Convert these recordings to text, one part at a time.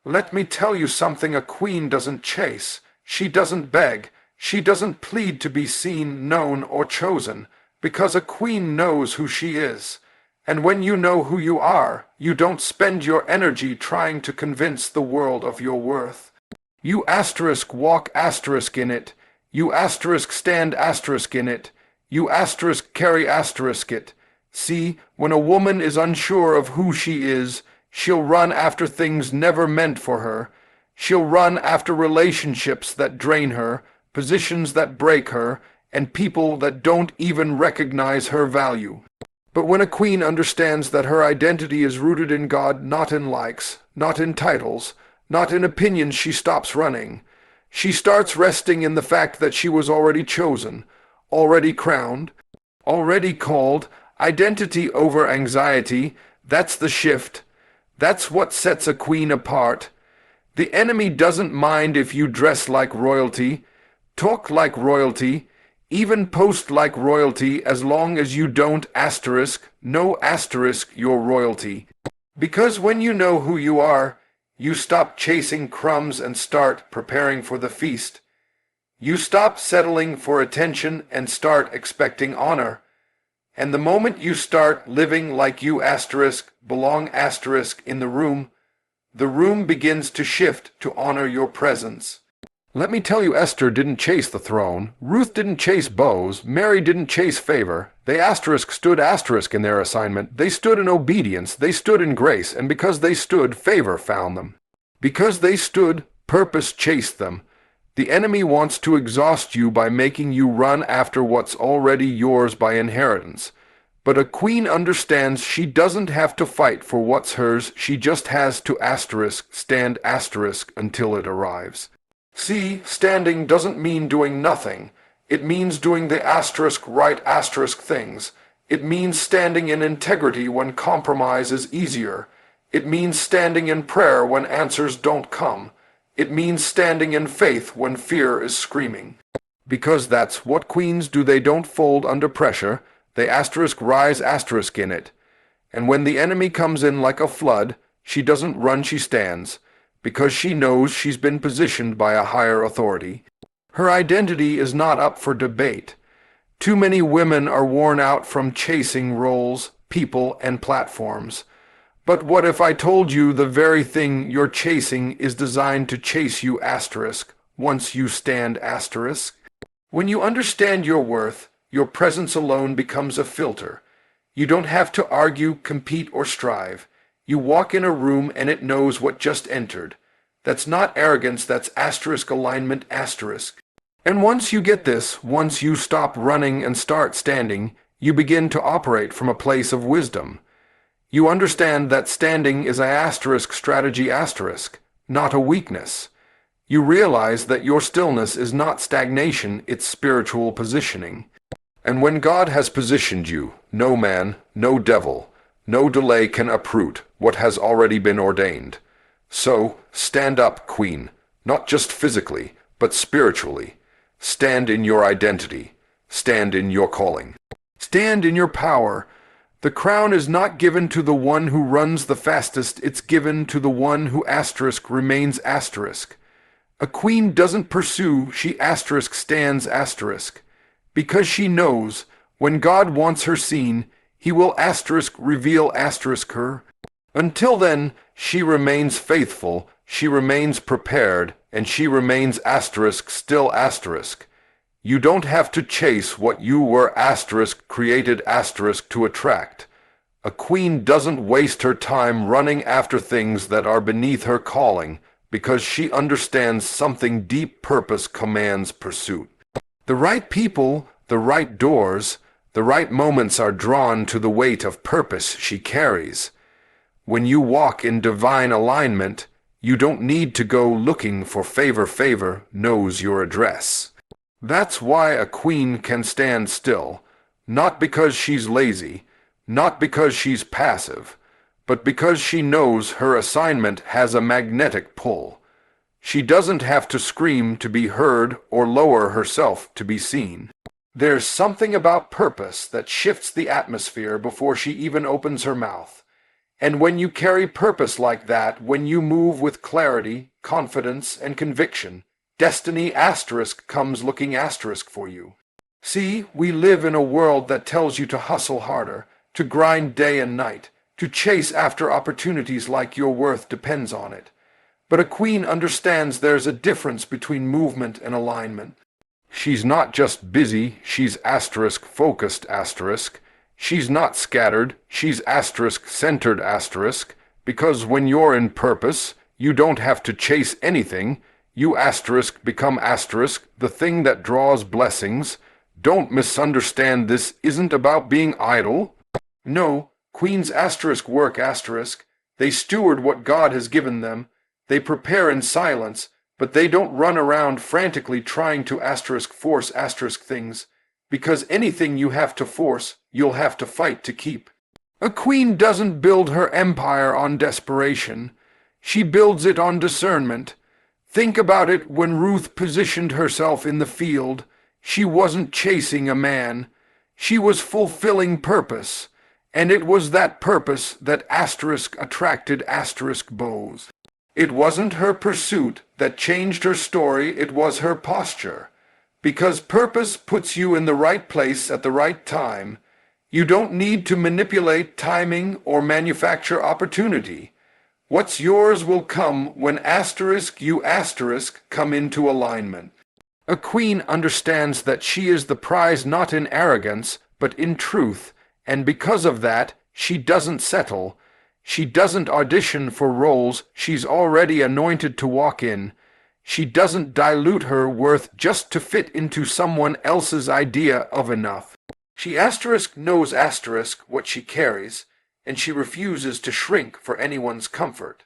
Let me tell you something: a queen doesn't chase, she doesn't beg, she doesn't plead to be seen, known, or chosen, because a queen knows who she is. And when you know who you are, you don't spend your energy trying to convince the world of your worth. You walk in it, you stand in it, you carry it. See, when a woman is unsure of who she is, she'll run after things never meant for her. She'll run after relationships that drain her, positions that break her, and people that don't even recognize her value. But when a queen understands that her identity is rooted in God, not in likes, not in titles, not in opinions, she stops running. She starts resting in the fact that she was already chosen, already crowned, already called. Identity over anxiety, that's the shift. That's what sets a queen apart. The enemy doesn't mind if you dress like royalty, talk like royalty, even post like royalty, as long as you don't your royalty. Because when you know who you are, you stop chasing crumbs and start preparing for the feast. You stop settling for attention and start expecting honor. And the moment you start living like you belong in the room begins to shift to honor your presence. Let me tell you, Esther didn't chase the throne, Ruth didn't chase bows, Mary didn't chase favor. They stood in their assignment. They stood in obedience, they stood in grace, and because they stood, favor found them. Because they stood, purpose chased them. The enemy wants to exhaust you by making you run after what's already yours by inheritance. But a queen understands she doesn't have to fight for what's hers, she just has to stand until it arrives. See, standing doesn't mean doing nothing. It means doing the right things. It means standing in integrity when compromise is easier. It means standing in prayer when answers don't come. It means standing in faith when fear is screaming. Because that's what queens do. They don't fold under pressure. They rise in it. And when the enemy comes in like a flood, she doesn't run, she stands. Because she knows she's been positioned by a higher authority. Her identity is not up for debate. Too many women are worn out from chasing roles, people, and platforms. But what if I told you the very thing you're chasing is designed to chase you once you stand When you understand your worth, your presence alone becomes a filter. You don't have to argue, compete, or strive. You walk in a room and it knows what just entered. That's not arrogance, that's alignment. And once you get this, once you stop running and start standing, you begin to operate from a place of wisdom. You understand that standing is a strategy not a weakness. You realize that your stillness is not stagnation, it's spiritual positioning. And when God has positioned you, no man, no devil, no delay can uproot what has already been ordained. So, stand up, queen, not just physically, but spiritually. Stand in your identity. Stand in your calling. Stand in your power. The crown is not given to the one who runs the fastest, it's given to the one who remains . A queen doesn't pursue, she stands . Because she knows, when God wants her seen, he will reveal her. Until then, she remains faithful, she remains prepared, and she remains still . You don't have to chase what you were created to attract. A queen doesn't waste her time running after things that are beneath her calling, because she understands something deep. Purpose commands pursuit. The right people, the right doors, the right moments are drawn to the weight of purpose she carries. When you walk in divine alignment, you don't need to go looking for favor. Favor knows your address. That's why a queen can stand still, not because she's lazy, not because she's passive, but because she knows her assignment has a magnetic pull. She doesn't have to scream to be heard or lower herself to be seen. There's something about purpose that shifts the atmosphere before she even opens her mouth. And when you carry purpose like that, when you move with clarity, confidence, and conviction, destiny asterisk comes looking asterisk for you. See, we live in a world that tells you to hustle harder, to grind day and night, to chase after opportunities like your worth depends on it. But a queen understands there's a difference between movement and alignment. She's not just busy, she's asterisk focused asterisk. She's not scattered, she's asterisk centered asterisk, because when you're in purpose, you don't have to chase anything. You asterisk become asterisk, the thing that draws blessings. Don't misunderstand, this isn't about being idle. No, queens asterisk work asterisk. They steward what God has given them. They prepare in silence, but they don't run around frantically trying to asterisk force asterisk things, because anything you have to force, you'll have to fight to keep. A queen doesn't build her empire on desperation. She builds it on discernment. Think about it. When Ruth positioned herself in the field, she wasn't chasing a man. She was fulfilling purpose, and it was that purpose that asterisk attracted asterisk bows. It wasn't her pursuit that changed her story, it was her posture. Because purpose puts you in the right place at the right time. You don't need to manipulate timing or manufacture opportunity. What's yours will come when asterisk you asterisk come into alignment. A queen understands that she is the prize not in arrogance, but in truth, and because of that, she doesn't settle. She doesn't audition for roles she's already anointed to walk in. She doesn't dilute her worth just to fit into someone else's idea of enough. She asterisk knows asterisk what she carries, and she refuses to shrink for anyone's comfort.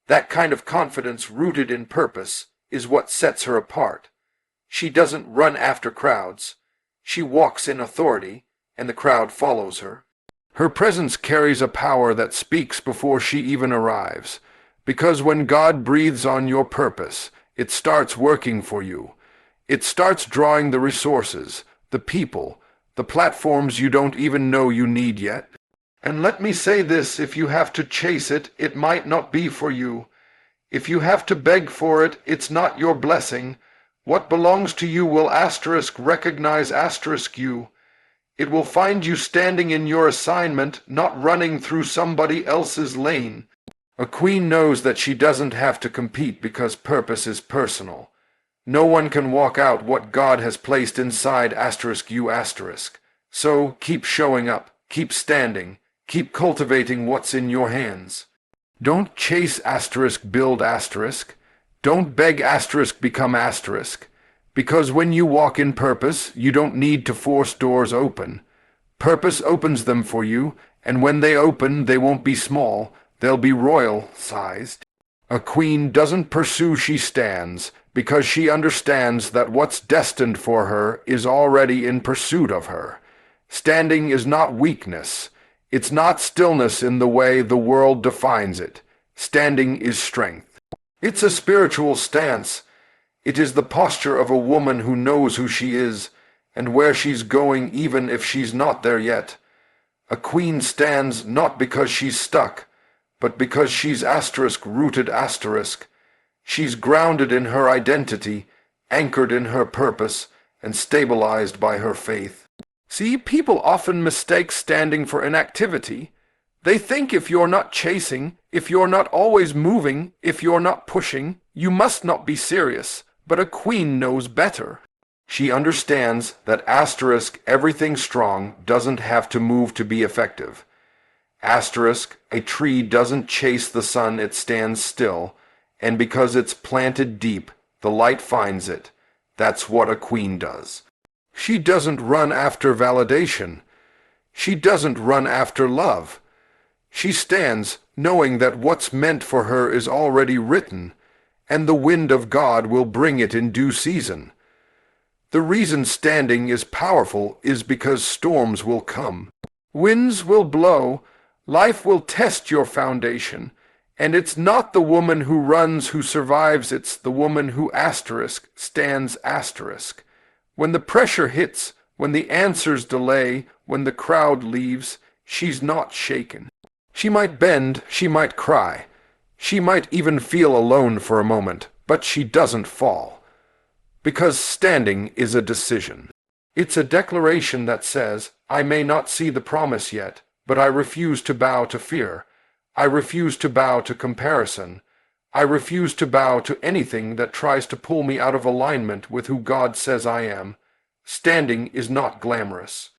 That kind of confidence rooted in purpose is what sets her apart. She doesn't run after crowds. She walks in authority, and the crowd follows her. Her presence carries a power that speaks before she even arrives, because when God breathes on your purpose, it starts working for you. It starts drawing the resources, the people, the platforms you don't even know you need yet. And let me say this, if you have to chase it, it might not be for you. If you have to beg for it, it's not your blessing. What belongs to you will asterisk recognize asterisk you. It will find you standing in your assignment, not running through somebody else's lane. A queen knows that she doesn't have to compete because purpose is personal. No one can walk out what God has placed inside asterisk you asterisk. So keep showing up, keep standing, keep cultivating what's in your hands. Don't chase asterisk build asterisk. Don't beg asterisk become asterisk. Because when you walk in purpose, you don't need to force doors open. Purpose opens them for you, and when they open, they won't be small. They'll be royal-sized. A queen doesn't pursue, she stands, because she understands that what's destined for her is already in pursuit of her. Standing is not weakness. It's not stillness in the way the world defines it. Standing is strength. It's a spiritual stance. It is the posture of a woman who knows who she is, and where she's going even if she's not there yet. A queen stands not because she's stuck, but because she's asterisk rooted asterisk. She's grounded in her identity, anchored in her purpose, and stabilized by her faith. See, people often mistake standing for inactivity. They think if you're not chasing, if you're not always moving, if you're not pushing, you must not be serious. But a queen knows better. She understands that asterisk everything strong doesn't have to move to be effective. Asterisk, a tree doesn't chase the sun, it stands still, and because it's planted deep, the light finds it. That's what a queen does. She doesn't run after validation. She doesn't run after love. She stands knowing that what's meant for her is already written, and the wind of God will bring it in due season. The reason standing is powerful is because storms will come. Winds will blow. Life will test your foundation. And it's not the woman who runs who survives, it's the woman who asterisk stands asterisk. When the pressure hits, when the answers delay, when the crowd leaves, she's not shaken. She might bend, she might cry. She might even feel alone for a moment, but she doesn't fall. Because standing is a decision. It's a declaration that says, I may not see the promise yet, but I refuse to bow to fear. I refuse to bow to comparison. I refuse to bow to anything that tries to pull me out of alignment with who God says I am. Standing is not glamorous.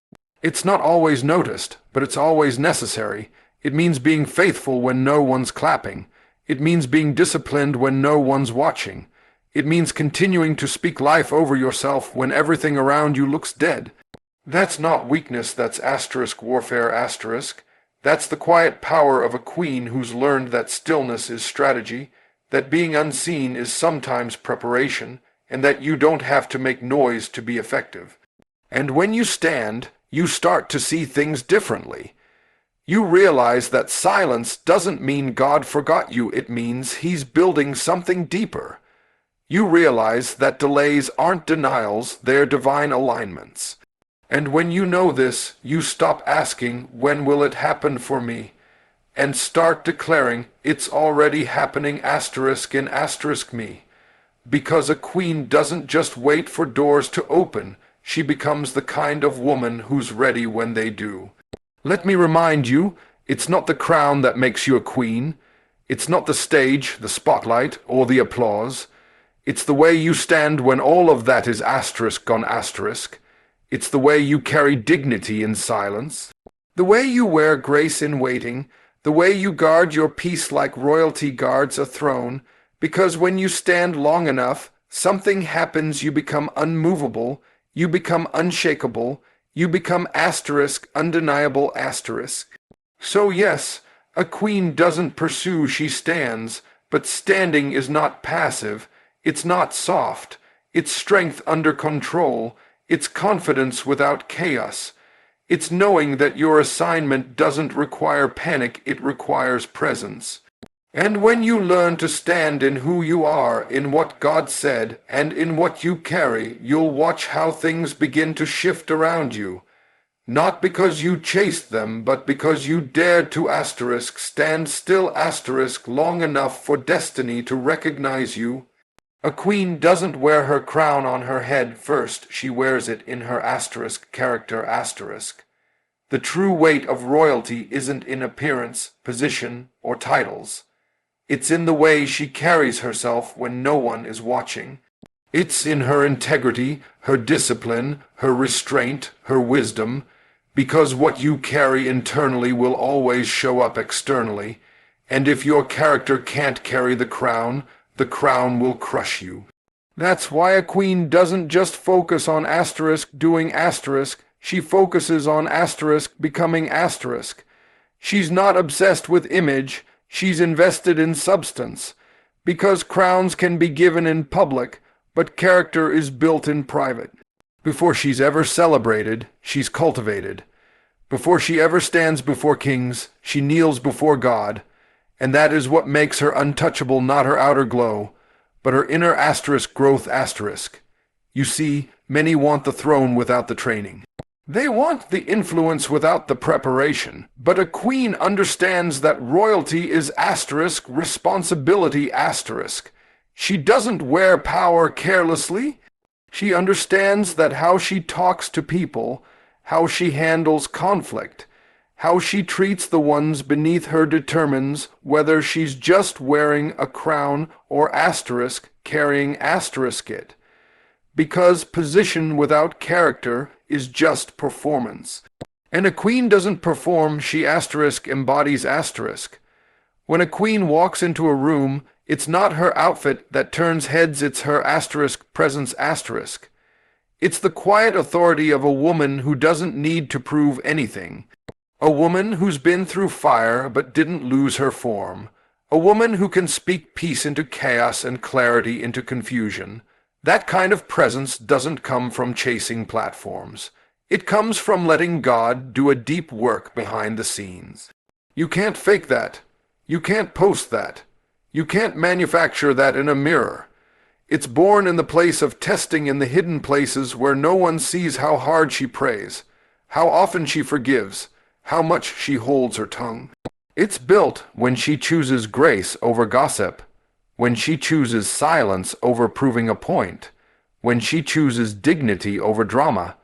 It's not always noticed, but it's always necessary. It means being faithful when no one's clapping. It means being disciplined when no one's watching. It means continuing to speak life over yourself when everything around you looks dead. That's not weakness, that's asterisk warfare asterisk. That's the quiet power of a queen who's learned that stillness is strategy, that being unseen is sometimes preparation, and that you don't have to make noise to be effective. And when you stand, you start to see things differently. You realize that silence doesn't mean God forgot you, it means He's building something deeper. You realize that delays aren't denials, they're divine alignments. And when you know this, you stop asking, when will it happen for me? And start declaring, it's already happening asterisk in asterisk me. Because a queen doesn't just wait for doors to open, she becomes the kind of woman who's ready when they do. Let me remind you, it's not the crown that makes you a queen. It's not the stage, the spotlight, or the applause. It's the way you stand when all of that is asterisk on asterisk. It's the way you carry dignity in silence. The way you wear grace in waiting. The way you guard your peace like royalty guards a throne. Because when you stand long enough, something happens, you become unmovable. You become unshakable. You become asterisk, undeniable asterisk. So yes, a queen doesn't pursue, she stands, but standing is not passive, it's not soft, it's strength under control, it's confidence without chaos, it's knowing that your assignment doesn't require panic, it requires presence. And when you learn to stand in who you are, in what God said, and in what you carry, you'll watch how things begin to shift around you. Not because you chased them, but because you dared to asterisk, stand still asterisk long enough for destiny to recognize you. A queen doesn't wear her crown on her head first, she wears it in her asterisk character asterisk. The true weight of royalty isn't in appearance, position, or titles. It's in the way she carries herself when no one is watching. It's in her integrity, her discipline, her restraint, her wisdom, because what you carry internally will always show up externally, and if your character can't carry the crown will crush you. That's why a queen doesn't just focus on asterisk doing asterisk, she focuses on asterisk becoming asterisk. She's not obsessed with image, she's invested in substance, because crowns can be given in public, but character is built in private. Before she's ever celebrated, she's cultivated. Before she ever stands before kings, she kneels before God, and that is what makes her untouchable, not her outer glow, but her inner asterisk growth asterisk. You see, many want the throne without the training. They want the influence without the preparation, but a queen understands that royalty is asterisk, responsibility asterisk. She doesn't wear power carelessly. She understands that how she talks to people, how she handles conflict, how she treats the ones beneath her determines whether she's just wearing a crown or asterisk carrying asterisk it. Because position without character is just performance. And a queen doesn't perform, she asterisk embodies asterisk. When a queen walks into a room, it's not her outfit that turns heads, it's her asterisk presence asterisk. It's the quiet authority of a woman who doesn't need to prove anything. A woman who's been through fire but didn't lose her form. A woman who can speak peace into chaos and clarity into confusion. That kind of presence doesn't come from chasing platforms. It comes from letting God do a deep work behind the scenes. You can't fake that. You can't post that. You can't manufacture that in a mirror. It's born in the place of testing in the hidden places where no one sees how hard she prays, how often she forgives, how much she holds her tongue. It's built when she chooses grace over gossip, when she chooses silence over proving a point, when she chooses dignity over drama.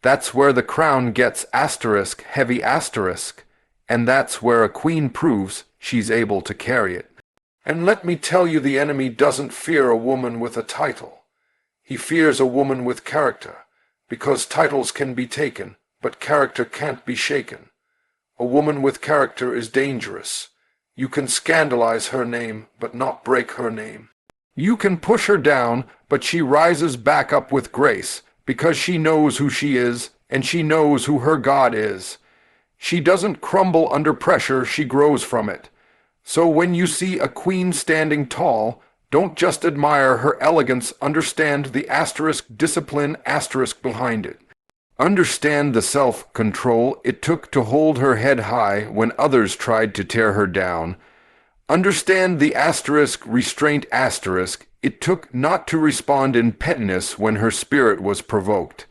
That's where the crown gets asterisk, heavy asterisk, and that's where a queen proves she's able to carry it. And let me tell you, the enemy doesn't fear a woman with a title. He fears a woman with character, because titles can be taken, but character can't be shaken. A woman with character is dangerous. You can scandalize her name, but not break her name. You can push her down, but she rises back up with grace, because she knows who she is, and she knows who her God is. She doesn't crumble under pressure, she grows from it. So when you see a queen standing tall, don't just admire her elegance, understand the asterisk discipline asterisk behind it. Understand the self-control it took to hold her head high when others tried to tear her down. Understand the asterisk restraint asterisk it took not to respond in pettiness when her spirit was provoked.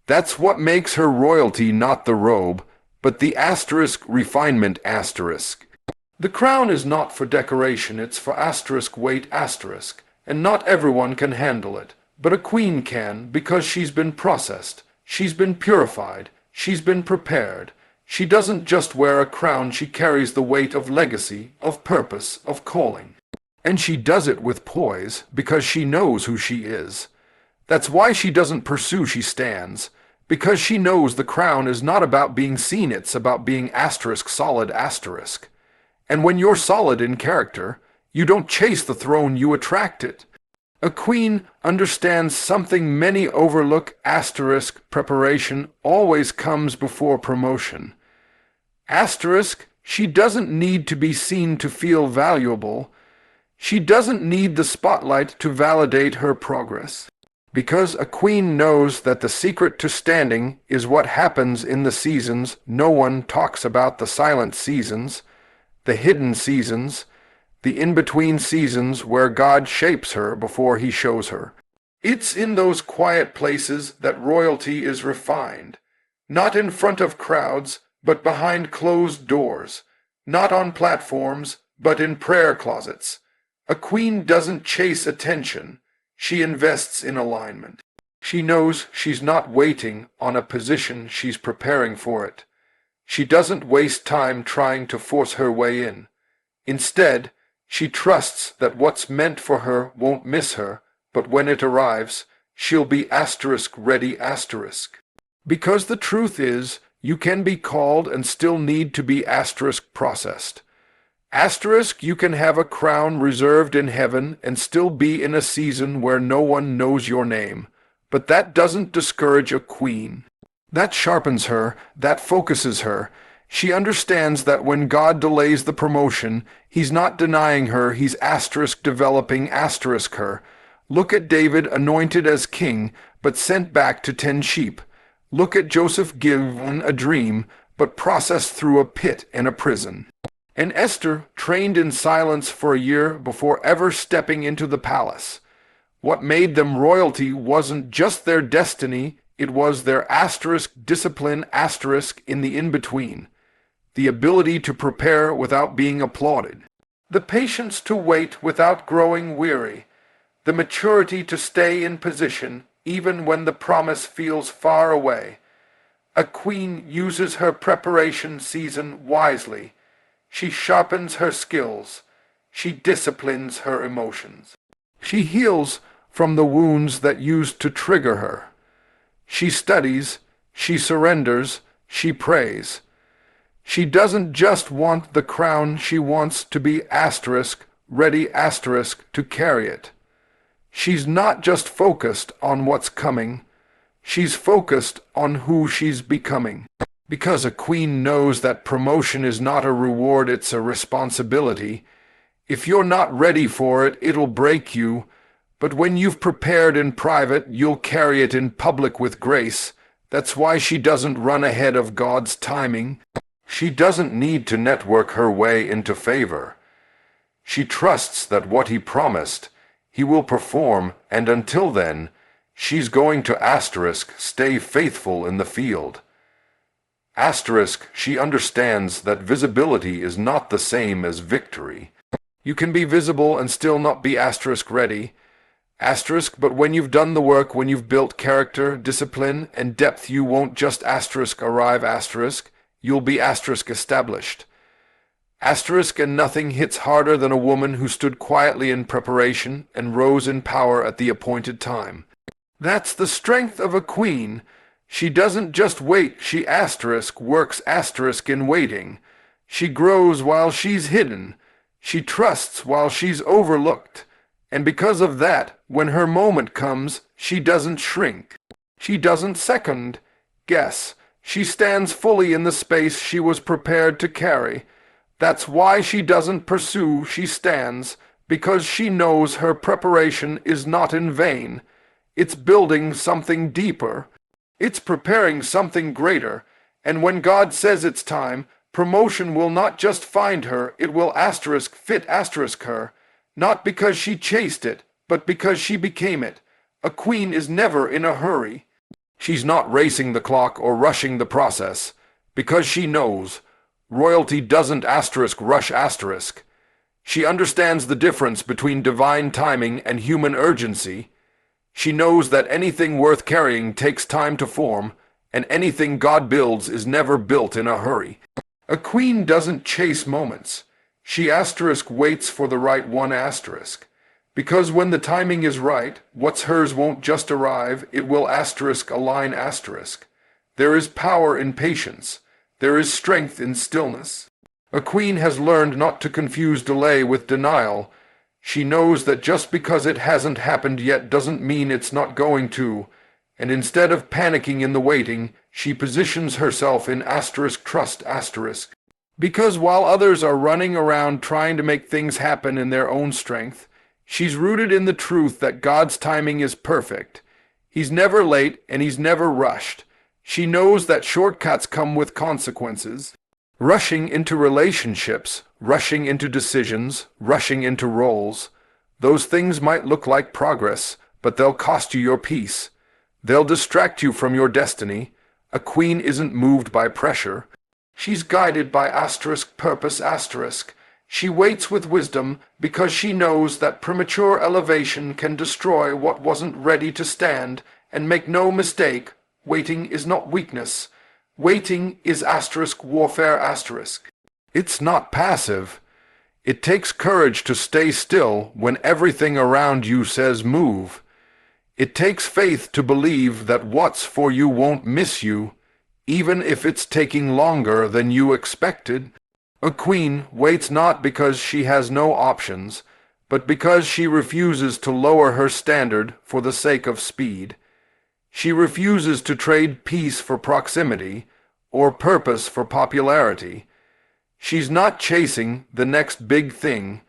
That's what makes her royalty, not the robe, but the asterisk refinement asterisk. The crown is not for decoration, it's for asterisk weight asterisk, and not everyone can handle it, but a queen can, because she's been processed. She's been purified. She's been prepared. She doesn't just wear a crown, she carries the weight of legacy, of purpose, of calling. And she does it with poise, because she knows who she is. That's why she doesn't pursue, she stands. Because she knows the crown is not about being seen, it's about being asterisk solid asterisk. And when you're solid in character, you don't chase the throne, you attract it. A queen understands something many overlook, asterisk preparation always comes before promotion. Asterisk, she doesn't need to be seen to feel valuable. She doesn't need the spotlight to validate her progress. Because a queen knows that the secret to standing is what happens in the seasons. No one talks about the silent seasons, the hidden seasons, the in-between seasons where God shapes her before he shows her. It's in those quiet places that royalty is refined, not in front of crowds, but behind closed doors, not on platforms, but in prayer closets. A queen doesn't chase attention, she invests in alignment. She knows she's not waiting on a position, she's preparing for it. She doesn't waste time trying to force her way in. Instead, she trusts that what's meant for her won't miss her, but when it arrives, she'll be asterisk ready asterisk. Because the truth is, you can be called and still need to be asterisk processed. Asterisk, you can have a crown reserved in heaven and still be in a season where no one knows your name. But that doesn't discourage a queen. That sharpens her, that focuses her. She understands that when God delays the promotion, he's not denying her, he's asterisk developing asterisk her. Look at David, anointed as king, but sent back to tend sheep. Look at Joseph, given a dream, but processed through a pit and a prison. And Esther, trained in silence for a year before ever stepping into the palace. What made them royalty wasn't just their destiny, it was their asterisk discipline asterisk in the in-between. The ability to prepare without being applauded, the patience to wait without growing weary, the maturity to stay in position even when the promise feels far away. A queen uses her preparation season wisely. She sharpens her skills. She disciplines her emotions. She heals from the wounds that used to trigger her. She studies, she surrenders, she prays. She doesn't just want the crown, she wants to be asterisk, ready asterisk to carry it. She's not just focused on what's coming, she's focused on who she's becoming. Because a queen knows that promotion is not a reward, it's a responsibility. If you're not ready for it, it'll break you. But when you've prepared in private, you'll carry it in public with grace. That's why she doesn't run ahead of God's timing. She doesn't need to network her way into favor. She trusts that what he promised, he will perform, and until then, she's going to asterisk stay faithful in the field. Asterisk, she understands that visibility is not the same as victory. You can be visible and still not be asterisk ready. Asterisk, but when you've done the work, when you've built character, discipline, and depth, you won't just asterisk arrive asterisk, you'll be asterisk established. Asterisk, and nothing hits harder than a woman who stood quietly in preparation and rose in power at the appointed time. That's the strength of a queen. She doesn't just wait, she asterisk works asterisk in waiting. She grows while she's hidden. She trusts while she's overlooked. And because of that, when her moment comes, she doesn't shrink. She doesn't second guess. She stands fully in the space she was prepared to carry. That's why she doesn't pursue, she stands, because she knows her preparation is not in vain. It's building something deeper. It's preparing something greater. And when God says it's time, promotion will not just find her, it will asterisk fit asterisk her. Not because she chased it, but because she became it. A queen is never in a hurry. She's not racing the clock or rushing the process, because she knows royalty doesn't asterisk rush asterisk. She understands the difference between divine timing and human urgency. She knows that anything worth carrying takes time to form, and anything God builds is never built in a hurry. A queen doesn't chase moments. She asterisk waits for the right one asterisk. Because when the timing is right, what's hers won't just arrive, it will asterisk align asterisk. There is power in patience. There is strength in stillness. A queen has learned not to confuse delay with denial. She knows that just because it hasn't happened yet doesn't mean it's not going to, and instead of panicking in the waiting, she positions herself in asterisk trust asterisk. Because while others are running around trying to make things happen in their own strength, she's rooted in the truth that God's timing is perfect. He's never late and he's never rushed. She knows that shortcuts come with consequences. Rushing into relationships, rushing into decisions, rushing into roles. Those things might look like progress, but they'll cost you your peace. They'll distract you from your destiny. A queen isn't moved by pressure. She's guided by asterisk purpose asterisk. She waits with wisdom because she knows that premature elevation can destroy what wasn't ready to stand, and make no mistake, waiting is not weakness. Waiting is asterisk warfare asterisk. It's not passive. It takes courage to stay still when everything around you says move. It takes faith to believe that what's for you won't miss you, even if it's taking longer than you expected. A queen waits not because she has no options, but because she refuses to lower her standard for the sake of speed. She refuses to trade peace for proximity, or purpose for popularity. She's not chasing the next big thing.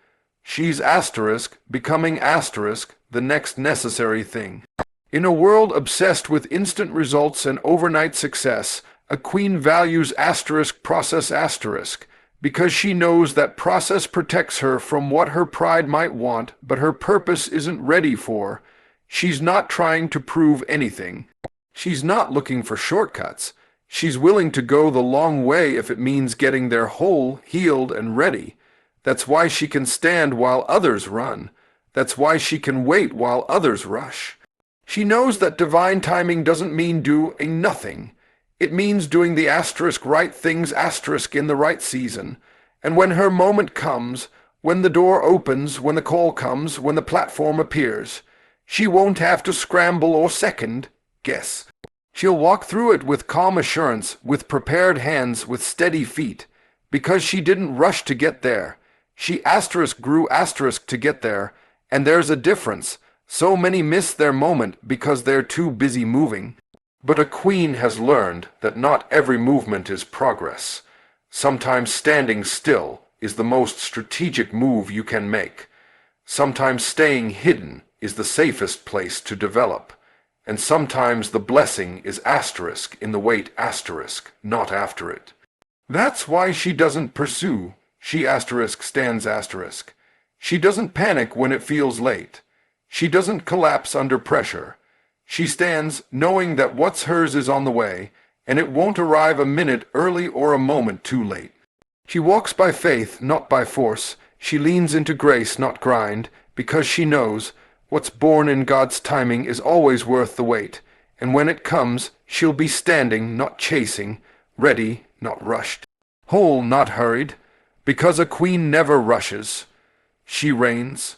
She's asterisk becoming asterisk the next necessary thing. In a world obsessed with instant results and overnight success, a queen values asterisk process asterisk, because she knows that process protects her from what her pride might want, but her purpose isn't ready for. She's not trying to prove anything. She's not looking for shortcuts. She's willing to go the long way if it means getting there whole, healed, and ready. That's why she can stand while others run. That's why she can wait while others rush. She knows that divine timing doesn't mean doing nothing. It means doing the asterisk right things asterisk in the right season. And when her moment comes, when the door opens, when the call comes, when the platform appears, she won't have to scramble or second guess. She'll walk through it with calm assurance, with prepared hands, with steady feet, because she didn't rush to get there. She asterisk grew asterisk to get there, and there's a difference. So many miss their moment because they're too busy moving. But a queen has learned that not every movement is progress. Sometimes standing still is the most strategic move you can make. Sometimes staying hidden is the safest place to develop. And sometimes the blessing is asterisk in the wait asterisk, not after it. That's why she doesn't pursue. She asterisk stands asterisk. She doesn't panic when it feels late. She doesn't collapse under pressure. She stands knowing that what's hers is on the way, and it won't arrive a minute early or a moment too late. She walks by faith, not by force. She leans into grace, not grind, because she knows what's born in God's timing is always worth the wait. And when it comes, she'll be standing, not chasing, ready, not rushed, whole, not hurried, because a queen never rushes. She reigns,